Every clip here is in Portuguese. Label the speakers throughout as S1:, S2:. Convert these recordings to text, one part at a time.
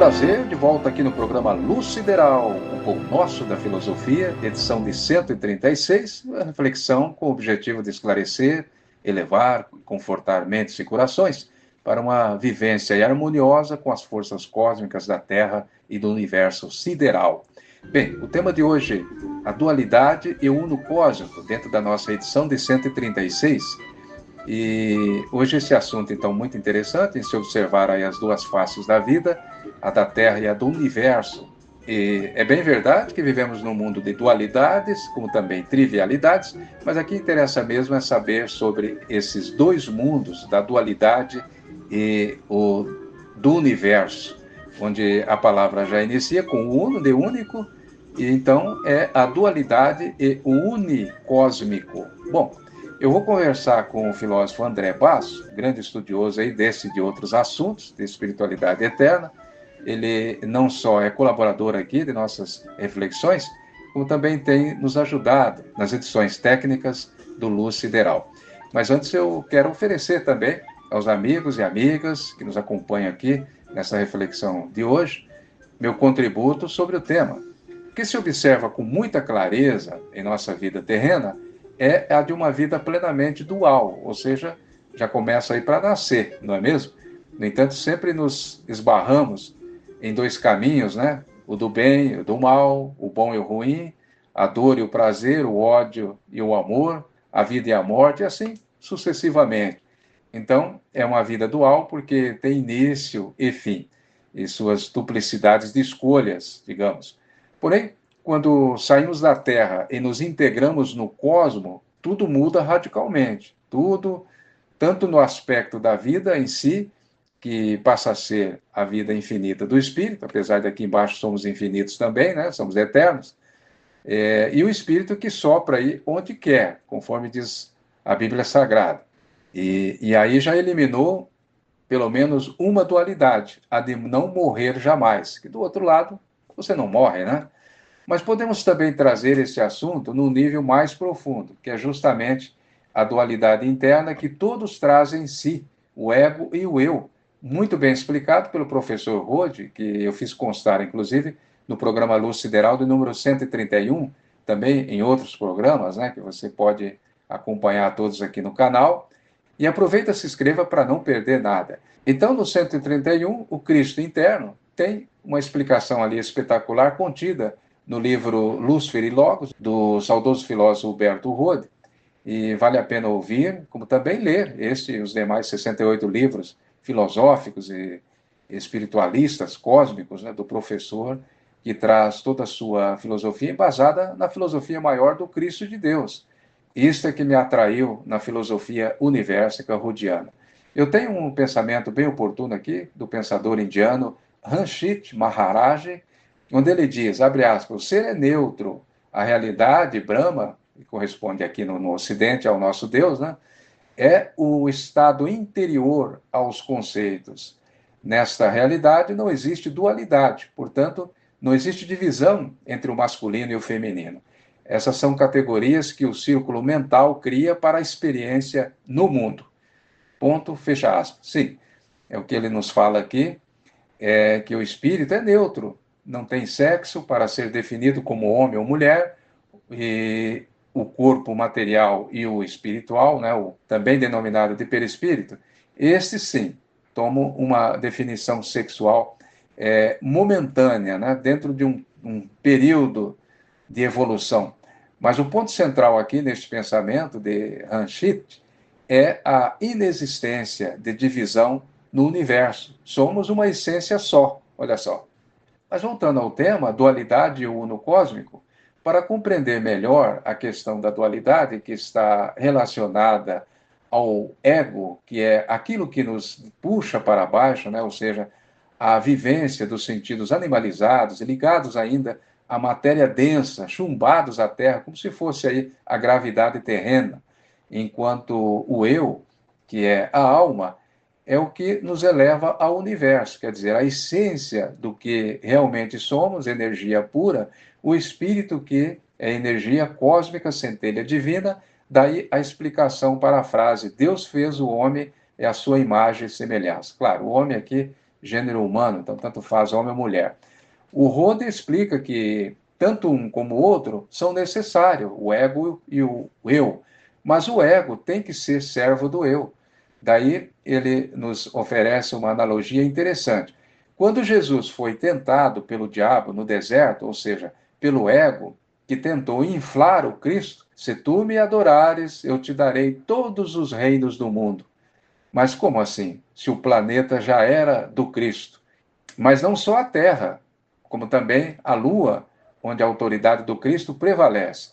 S1: prazer, de volta aqui no programa Luz Sideral, o Pão Nosso da Filosofia, edição de 136, uma reflexão com o objetivo de esclarecer, elevar e confortar mentes e corações para uma vivência harmoniosa com as forças cósmicas da Terra e do universo sideral. Bem, o tema de hoje, a dualidade e o uno cósmico, dentro da nossa edição de 136. E hoje esse assunto, então, muito interessante, em se observar aí as duas faces da vida, a da Terra e a do universo. E é bem verdade que vivemos num mundo de dualidades, como também trivialidades, mas aqui interessa mesmo é saber sobre esses dois mundos, da dualidade e o do universo, onde a palavra já inicia com uno, de único, e então é a dualidade e o unicósmico. Bom, eu vou conversar com o filósofo André Basso, grande estudioso aí desse e de outros assuntos, de espiritualidade eterna. Ele não só é colaborador aqui de nossas reflexões, como também tem nos ajudado nas edições técnicas do Luz Sideral. Mas antes eu quero oferecer também aos amigos e amigas que nos acompanham aqui nessa reflexão de hoje, meu contributo sobre o tema, que se observa com muita clareza em nossa vida terrena, é a de uma vida plenamente dual, ou seja, já começa aí para nascer, não é mesmo? No entanto, sempre nos esbarramos em dois caminhos, né? O do bem e o do mal, o bom e o ruim, a dor e o prazer, o ódio e o amor, a vida e a morte, e assim sucessivamente. Então, é uma vida dual porque tem início e fim, e suas duplicidades de escolhas, digamos. Porém, quando saímos da Terra e nos integramos no cosmos, tudo muda radicalmente. Tudo, tanto no aspecto da vida em si, que passa a ser a vida infinita do Espírito, apesar de aqui embaixo somos infinitos também, né? Somos eternos, e o Espírito que sopra aí onde quer, conforme diz a Bíblia Sagrada. E aí já eliminou pelo menos uma dualidade, a de não morrer jamais, que do outro lado você não morre, né? Mas podemos também trazer esse assunto num nível mais profundo, que é justamente a dualidade interna que todos trazem em si, o ego e o eu, muito bem explicado pelo professor Rode, que eu fiz constar, inclusive, no programa Luz Sideral do número 131, também em outros programas, né, que você pode acompanhar todos aqui no canal. E aproveita e se inscreva para não perder nada. Então, no 131, o Cristo interno tem uma explicação ali espetacular contida no livro Lúcifer e Logos, do saudoso filósofo Huberto Rode, e vale a pena ouvir, como também ler este e os demais 68 livros filosóficos e espiritualistas cósmicos, né, do professor, que traz toda a sua filosofia embasada na filosofia maior do Cristo de Deus. Isto é que me atraiu na filosofia universal rodiana. Eu tenho um pensamento bem oportuno aqui, do pensador indiano Ranjit Maharaj, onde ele diz, abre aspas, o ser é neutro, a realidade, Brahma, que corresponde aqui no Ocidente ao nosso Deus, né, é o estado interior aos conceitos. Nesta realidade não existe dualidade, portanto, não existe divisão entre o masculino e o feminino. Essas são categorias que o círculo mental cria para a experiência no mundo. Ponto, fecha aspas. Sim, é o que ele nos fala aqui, é que o espírito é neutro, não tem sexo para ser definido como homem ou mulher, e o corpo material e o espiritual, né, o também denominado de perispírito, estes sim tomam uma definição sexual momentânea, né, dentro de um período de evolução. Mas o ponto central aqui neste pensamento de Ranjit é a inexistência de divisão no universo. Somos uma essência só, olha só. Mas voltando ao tema, dualidade e o uno cósmico, para compreender melhor a questão da dualidade que está relacionada ao ego, que é aquilo que nos puxa para baixo, né? Ou seja, a vivência dos sentidos animalizados e ligados ainda à matéria densa, chumbados à terra, como se fosse aí a gravidade terrena, enquanto o eu, que é a alma, é o que nos eleva ao universo, quer dizer, a essência do que realmente somos, energia pura, o espírito que é energia cósmica, centelha divina, daí a explicação para a frase, Deus fez o homem é a sua imagem e semelhança. Claro, o homem aqui gênero humano, então tanto faz homem ou mulher. O Rode explica que tanto um como o outro são necessários, o ego e o eu, mas o ego tem que ser servo do eu. Daí ele nos oferece uma analogia interessante. Quando Jesus foi tentado pelo diabo no deserto, ou seja, pelo ego, que tentou inflar o Cristo, se tu me adorares, eu te darei todos os reinos do mundo. Mas como assim? Se o planeta já era do Cristo? Mas não só a Terra, como também a Lua, onde a autoridade do Cristo prevalece.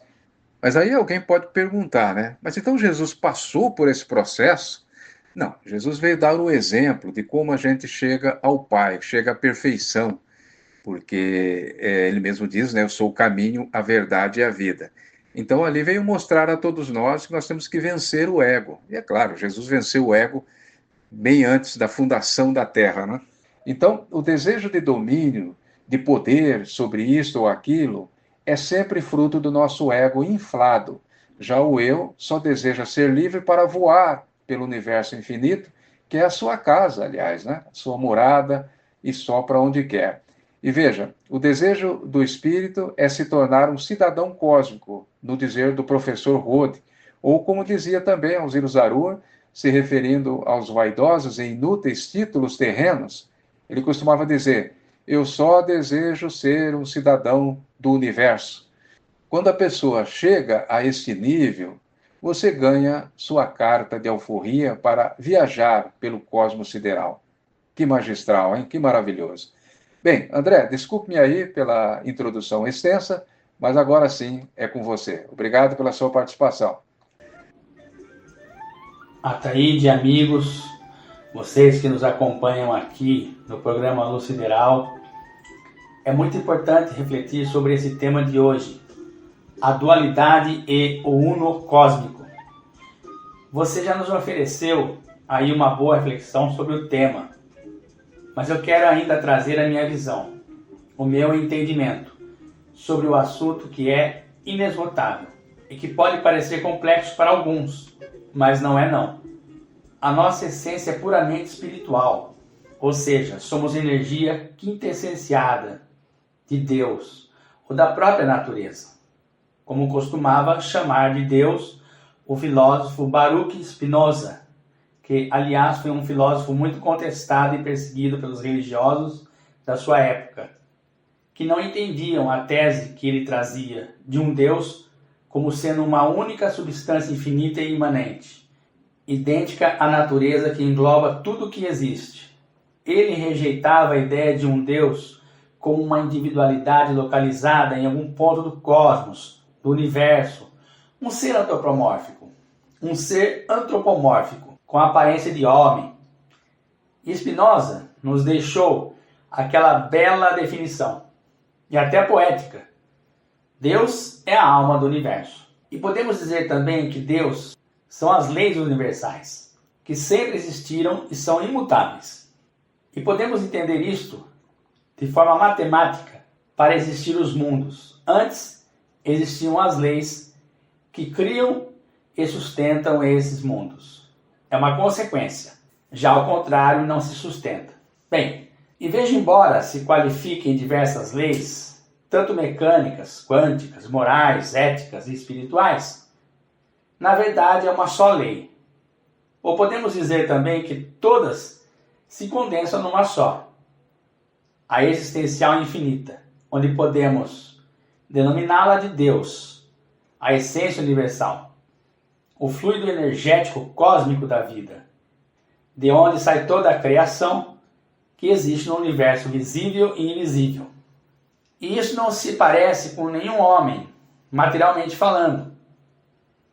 S1: Mas aí alguém pode perguntar, né? Mas então Jesus passou por esse processo? Não, Jesus veio dar o exemplo de como a gente chega ao Pai, chega à perfeição, porque ele mesmo diz, né? Eu sou o caminho, a verdade e a vida. Então ali veio mostrar a todos nós que nós temos que vencer o ego. E é claro, Jesus venceu o ego bem antes da fundação da Terra, né? Então, o desejo de domínio, de poder sobre isto ou aquilo, é sempre fruto do nosso ego inflado. Já o eu só deseja ser livre para voar pelo universo infinito, que é a sua casa, aliás, né? A sua morada e só para onde quer. E veja, o desejo do espírito é se tornar um cidadão cósmico, no dizer do professor Rode, ou como dizia também Alziro Zarur, se referindo aos vaidosos e inúteis títulos terrenos, ele costumava dizer: eu só desejo ser um cidadão do universo. Quando a pessoa chega a este nível, você ganha sua carta de alforria para viajar pelo cosmos sideral. Que magistral, hein? Que maravilhoso. Bem, André, desculpe-me aí pela introdução extensa, mas agora sim é com você. Obrigado pela sua participação.
S2: Ataíde, amigos, vocês que nos acompanham aqui no programa Luz Sideral, é muito importante refletir sobre esse tema de hoje, a dualidade e o uno cósmico. Você já nos ofereceu aí uma boa reflexão sobre o tema, mas eu quero ainda trazer a minha visão, o meu entendimento sobre o assunto que é inesgotável e que pode parecer complexo para alguns, mas não é não. A nossa essência é puramente espiritual, ou seja, somos energia quintessenciada de Deus ou da própria natureza, como costumava chamar de Deus o filósofo Baruch Spinoza, que aliás foi um filósofo muito contestado e perseguido pelos religiosos da sua época, que não entendiam a tese que ele trazia de um Deus como sendo uma única substância infinita e imanente, idêntica à natureza que engloba tudo o que existe. Ele rejeitava a ideia de um Deus como uma individualidade localizada em algum ponto do cosmos, do universo, um ser antropomórfico, com a aparência de homem. E Spinoza nos deixou aquela bela definição, e até poética. Deus é a alma do universo. E podemos dizer também que Deus são as leis universais, que sempre existiram e são imutáveis. E podemos entender isto de forma matemática para existir os mundos. Antes existiam as leis que criam e sustentam esses mundos. É uma consequência. Já ao contrário, não se sustenta. Bem, e veja, embora se qualifiquem diversas leis, tanto mecânicas, quânticas, morais, éticas e espirituais, na verdade é uma só lei. Ou podemos dizer também que todas se condensam numa só, a existencial infinita, onde podemos denominá-la de Deus, a essência universal, o fluido energético cósmico da vida, de onde sai toda a criação que existe no universo visível e invisível. E isso não se parece com nenhum homem, materialmente falando.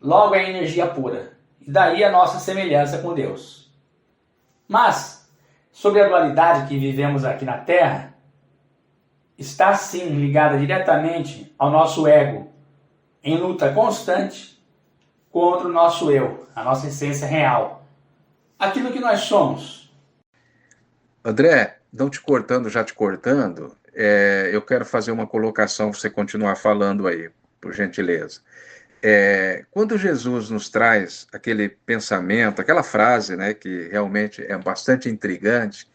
S2: Logo é energia pura, e daí a nossa semelhança com Deus. Mas, sobre a dualidade que vivemos aqui na Terra, está sim ligada diretamente ao nosso ego, em luta constante contra o nosso eu, a nossa essência real, aquilo que nós somos.
S1: André, não te cortando, já te cortando, eu quero fazer uma colocação para você continuar falando aí, por gentileza. Quando Jesus nos traz aquele pensamento, aquela frase, né, que realmente é bastante intrigante,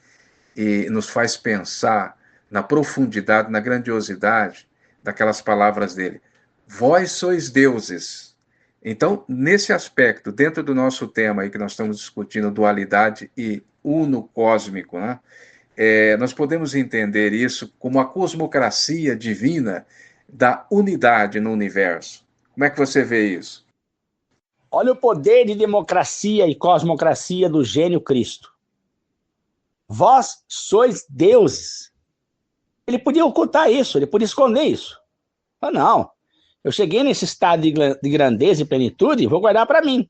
S1: e nos faz pensar na profundidade, na grandiosidade daquelas palavras dele. Vós sois deuses. Então, nesse aspecto, dentro do nosso tema aí que nós estamos discutindo, dualidade e uno cósmico, né? Nós podemos entender isso como a cosmocracia divina da unidade no universo. Como é que você vê isso?
S3: Olha o poder de democracia e cosmocracia do gênio Cristo. Vós sois deuses. Ele podia ocultar isso, ele podia esconder isso. Mas não, eu cheguei nesse estado de grandeza e plenitude, vou guardar para mim.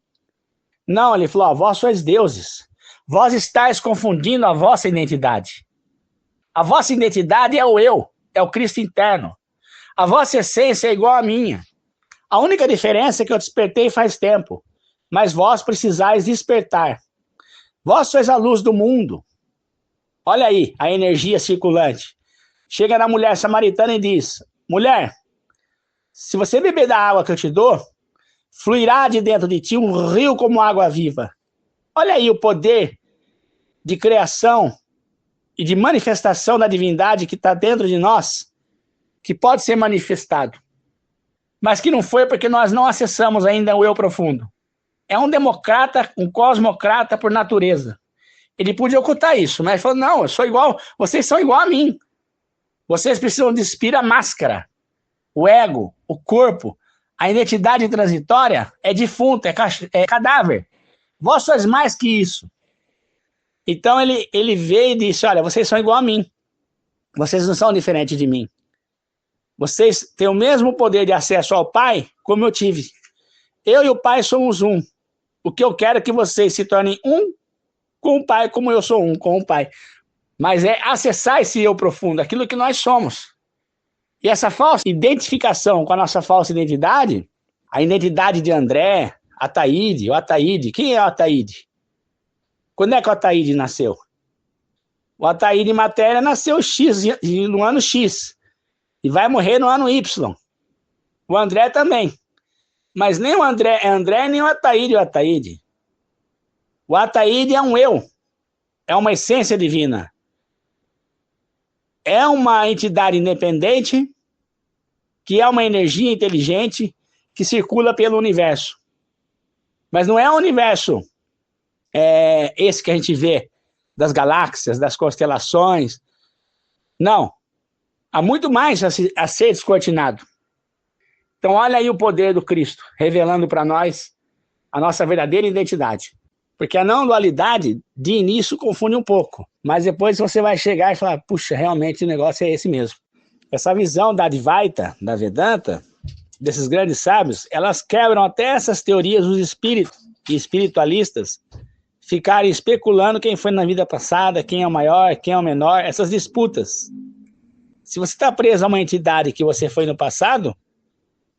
S3: Não, ele falou, vós sois deuses. Vós estáis confundindo a vossa identidade. A vossa identidade é o eu, é o Cristo interno. A vossa essência é igual à minha. A única diferença é que eu despertei faz tempo, mas vós precisais despertar. Vós sois a luz do mundo. Olha aí, a energia circulante. Chega na mulher samaritana e diz, mulher, se você beber da água que eu te dou, fluirá de dentro de ti um rio como água viva. Olha aí o poder de criação e de manifestação da divindade que está dentro de nós, que pode ser manifestado, mas que não foi porque nós não acessamos ainda o eu profundo. É um democrata, um cosmocrata por natureza. Ele podia ocultar isso, mas ele falou, não, eu sou igual, vocês são igual a mim. Vocês precisam despir a máscara, o ego, o corpo, a identidade transitória é defunto, é cadáver. Vós sois mais que isso. Então ele veio e disse, olha, vocês são igual a mim. Vocês não são diferentes de mim. Vocês têm o mesmo poder de acesso ao Pai como eu tive. Eu e o Pai somos um. O que eu quero é que vocês se tornem um com o Pai, como eu sou um com o Pai. Mas é acessar esse eu profundo, aquilo que nós somos. E essa falsa identificação com a nossa falsa identidade, a identidade de André, Ataíde, o Ataíde, quem é o Ataíde? Quando é que o Ataíde nasceu? O Ataíde matéria nasceu no ano X e vai morrer no ano Y. O André também. Mas nem o André é André, nem o Ataíde é o Ataíde. O Ataíde é um eu, é uma essência divina. É uma entidade independente, que é uma energia inteligente, que circula pelo universo. Mas não é o universo esse que a gente vê, das galáxias, das constelações. Não. Há muito mais a ser descortinado. Então olha aí o poder do Cristo, revelando para nós a nossa verdadeira identidade. Porque a não dualidade, de início, confunde um pouco. Mas depois você vai chegar e falar, puxa, realmente o negócio é esse mesmo. Essa visão da Advaita, da Vedanta, desses grandes sábios, elas quebram até essas teorias dos espíritos e espiritualistas ficarem especulando quem foi na vida passada, quem é o maior, quem é o menor, essas disputas. Se você está preso a uma entidade que você foi no passado,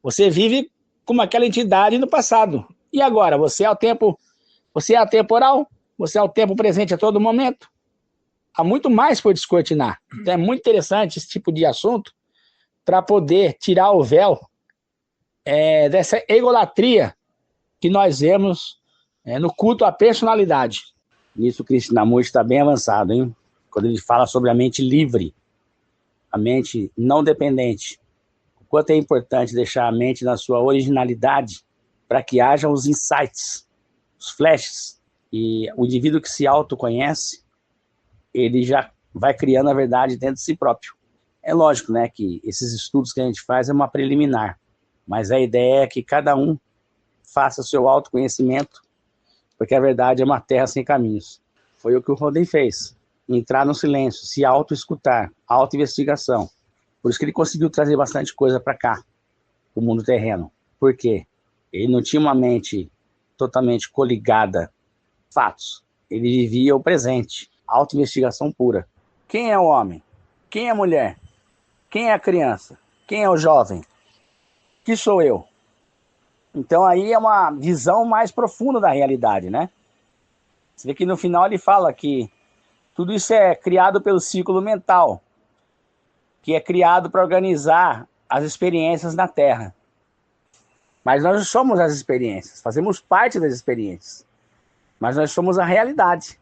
S3: você vive como aquela entidade no passado. E agora? Você é atemporal? Você é o tempo presente a todo momento? Há muito mais por descortinar. Então é muito interessante esse tipo de assunto para poder tirar o véu dessa egolatria que nós vemos no culto à personalidade. Nisso o Krishnamurti está bem avançado, hein? Quando ele fala sobre a mente livre, a mente não dependente. O quanto é importante deixar a mente na sua originalidade para que haja os insights, os flashes. E o indivíduo que se autoconhece, ele já vai criando a verdade dentro de si próprio. É lógico, né, que esses estudos que a gente faz é uma preliminar, mas a ideia é que cada um faça o seu autoconhecimento, porque a verdade é uma terra sem caminhos. Foi o que o Rodin fez, entrar no silêncio, se auto-escutar, auto-investigação. Por isso que ele conseguiu trazer bastante coisa para cá, o mundo terreno. Por quê? Ele não tinha uma mente totalmente coligada, fatos. Ele vivia o presente, auto-investigação pura. Quem é o homem? Quem é a mulher? Quem é a criança? Quem é o jovem? Que sou eu? Então aí é uma visão mais profunda da realidade, né? Você vê que no final ele fala que tudo isso é criado pelo círculo mental, que é criado para organizar as experiências na Terra. Mas nós não somos as experiências, fazemos parte das experiências. Mas nós somos a realidade.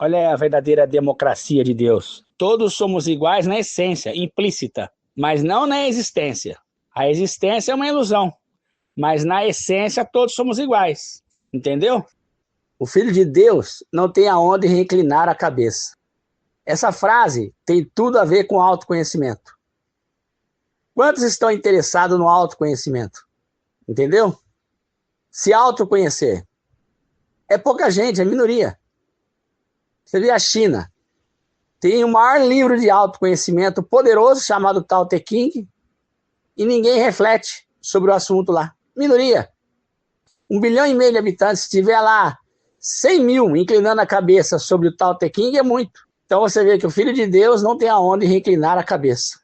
S3: Olha a verdadeira democracia de Deus. Todos somos iguais na essência, implícita, mas não na existência. A existência é uma ilusão, mas na essência todos somos iguais. Entendeu? O Filho de Deus não tem aonde reclinar a cabeça. Essa frase tem tudo a ver com autoconhecimento. Quantos estão interessados no autoconhecimento? Entendeu? Se autoconhecer. É pouca gente, é minoria. Você vê a China. Tem o maior livro de autoconhecimento poderoso chamado Tao Te Ching e ninguém reflete sobre o assunto lá. Minoria. 1,5 bilhão de habitantes, se tiver lá 100 mil inclinando a cabeça sobre o Tao Te Ching, é muito. Então você vê que o Filho de Deus não tem aonde reclinar a cabeça.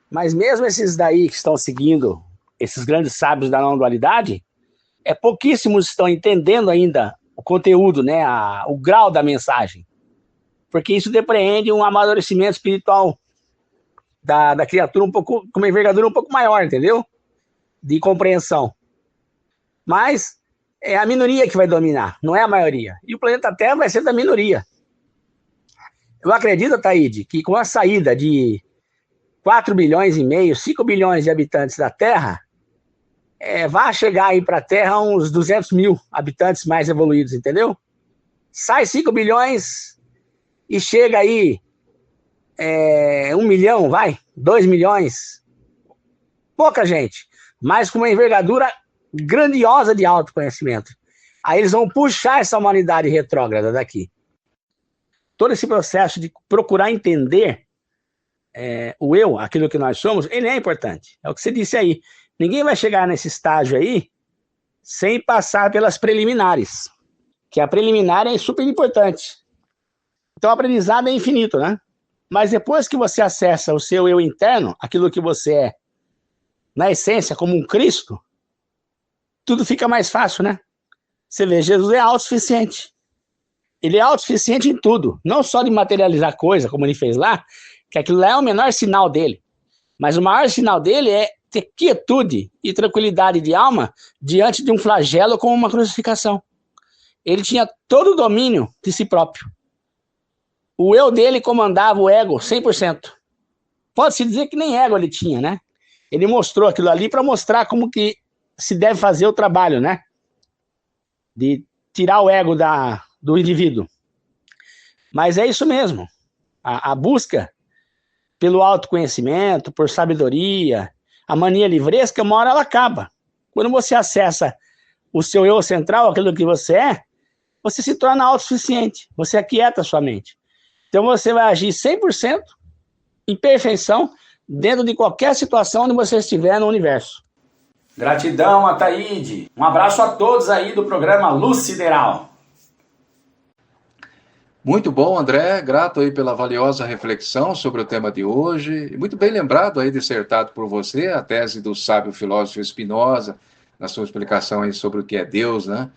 S3: Mas mesmo esses daí que estão seguindo, esses grandes sábios da não-dualidade, pouquíssimos estão entendendo ainda o conteúdo, né, o grau da mensagem. Porque isso depreende um amadurecimento espiritual da criatura com uma envergadura um pouco maior, entendeu? De compreensão. Mas é a minoria que vai dominar, não é a maioria. E o planeta Terra vai ser da minoria. Eu acredito, Taíde, que com a saída de 4,5 bilhões, 5 bilhões de habitantes da Terra, vai chegar aí para a Terra uns 200 mil habitantes mais evoluídos, entendeu? Sai 5 bilhões e chega aí 1 milhão, 2 milhões. Pouca gente, mas com uma envergadura grandiosa de autoconhecimento. Aí eles vão puxar essa humanidade retrógrada daqui. Todo esse processo de procurar entender o eu, aquilo que nós somos, ele é importante. É o que você disse aí. Ninguém vai chegar nesse estágio aí sem passar pelas preliminares. Que a preliminar é super importante. Então, o aprendizado é infinito, né? Mas depois que você acessa o seu eu interno, aquilo que você é, na essência, como um Cristo, tudo fica mais fácil, né? Você vê, Jesus é autossuficiente. Ele é autossuficiente em tudo. Não só de materializar coisa, como ele fez lá, que aquilo lá é o menor sinal dele. Mas o maior sinal dele é ter quietude e tranquilidade de alma diante de um flagelo como uma crucificação. Ele tinha todo o domínio de si próprio. O eu dele comandava o ego 100%. Pode-se dizer que nem ego ele tinha, né? Ele mostrou aquilo ali para mostrar como que se deve fazer o trabalho, né? De tirar o ego do indivíduo. Mas é isso mesmo. A busca pelo autoconhecimento, por sabedoria, a mania livresca, uma hora ela acaba. Quando você acessa o seu eu central, aquilo que você é, você se torna autossuficiente. Você aquieta a sua mente. Então você vai agir 100% em perfeição dentro de qualquer situação onde você estiver no universo.
S2: Gratidão, Ataíde. Um abraço a todos aí do programa Luz Sideral.
S1: Muito bom, André. Grato aí pela valiosa reflexão sobre o tema de hoje. Muito bem lembrado aí, dissertado por você, a tese do sábio filósofo Spinoza, na sua explicação aí sobre o que é Deus, né?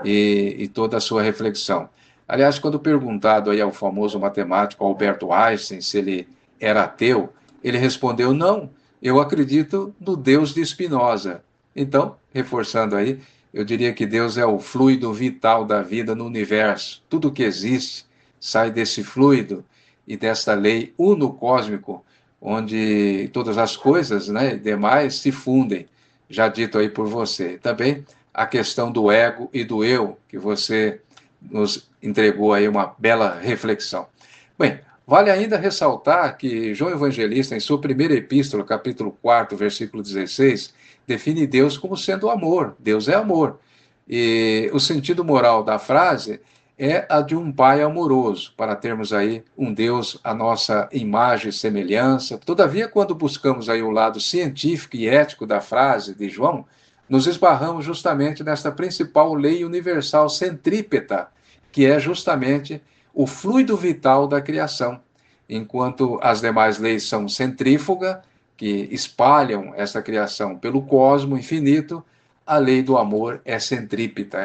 S1: E toda a sua reflexão. Aliás, quando perguntado aí ao famoso matemático Alberto Einstein se ele era ateu, ele respondeu: não, eu acredito no Deus de Spinoza. Então, reforçando aí, eu diria que Deus é o fluido vital da vida no universo. Tudo que existe sai desse fluido e desta lei uno-cósmico, onde todas as coisas, né, demais se fundem, já dito aí por você. Também a questão do ego e do eu, que você nos entregou aí uma bela reflexão. Bem, vale ainda ressaltar que João Evangelista, em sua primeira epístola, capítulo 4, versículo 16, define Deus como sendo amor. Deus é amor. E o sentido moral da frase é a de um pai amoroso, para termos aí um Deus à nossa imagem e semelhança. Todavia, quando buscamos aí o lado científico e ético da frase de João, nos esbarramos justamente nesta principal lei universal centrípeta, que é justamente o fluido vital da criação. Enquanto as demais leis são centrífuga, que espalham essa criação pelo cosmo infinito, a lei do amor é centrípeta.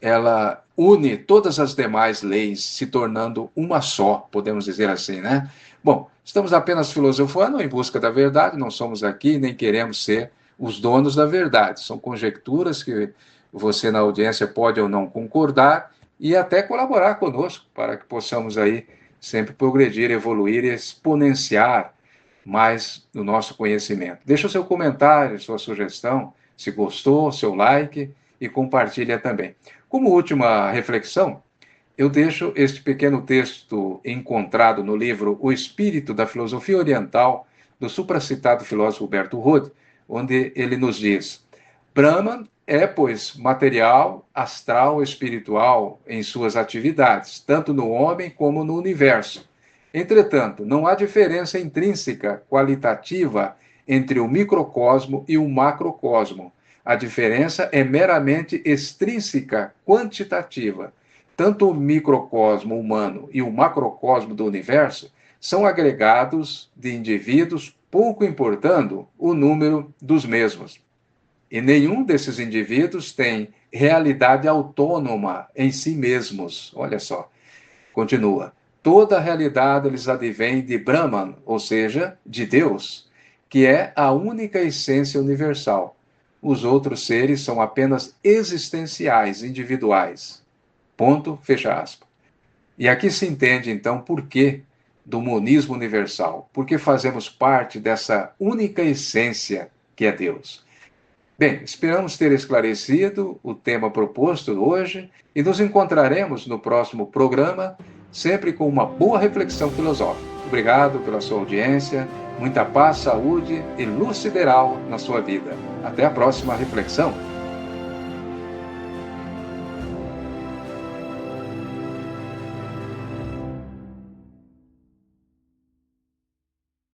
S1: Ela une todas as demais leis, se tornando uma só, podemos dizer assim, né? Bom, estamos apenas filosofando em busca da verdade, não somos aqui, nem queremos ser os donos da verdade. São conjecturas que você na audiência pode ou não concordar, e até colaborar conosco para que possamos aí sempre progredir, evoluir e exponenciar mais o nosso conhecimento. Deixa o seu comentário, sua sugestão, se gostou, seu like e compartilha também. Como última reflexão, eu deixo este pequeno texto encontrado no livro O Espírito da Filosofia Oriental, do supracitado filósofo Huberto Rudd, onde ele nos diz: Brahman é, pois, material, astral, espiritual em suas atividades, tanto no homem como no universo. Entretanto, não há diferença intrínseca, qualitativa, entre o microcosmo e o macrocosmo. A diferença é meramente extrínseca, quantitativa. Tanto o microcosmo humano e o macrocosmo do universo são agregados de indivíduos, pouco importando o número dos mesmos. E nenhum desses indivíduos tem realidade autônoma em si mesmos. Olha só. Continua. Toda a realidade lhes advém de Brahman, ou seja, de Deus, que é a única essência universal. Os outros seres são apenas existenciais, individuais. Ponto, fecha aspas. E aqui se entende, então, por que do monismo universal. Porque fazemos parte dessa única essência que é Deus. Bem, esperamos ter esclarecido o tema proposto hoje e nos encontraremos no próximo programa, sempre com uma boa reflexão filosófica. Obrigado pela sua audiência, muita paz, saúde e luz sideral na sua vida. Até a próxima reflexão.